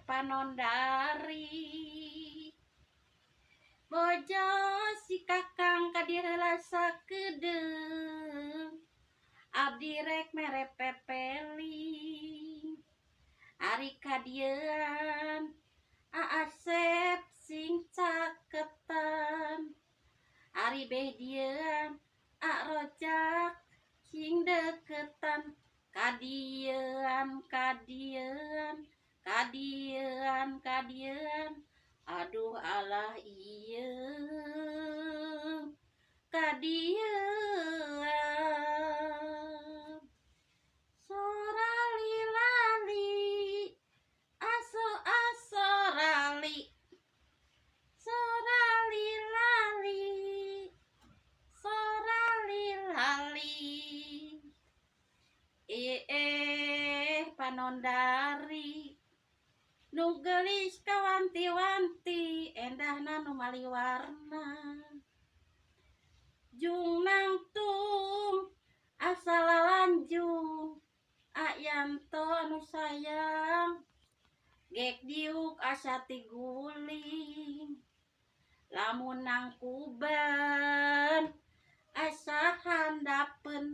Panondari bojo si kakang kadirela sakedeung abdi rek mere pepeli ari kadieun Asep sing caketan ari bedieun Rojak sing deketan kadieun aduh alah ieu kadieun sorali lali aso aso rali sorali lali sorali lali Panondari nu geulis kawanti-wanti endahna nu maliwarna jung nangtung asa lalanjung Yanto anu sayang gek diuk asa tiguling lamun nangkuban asa handapeun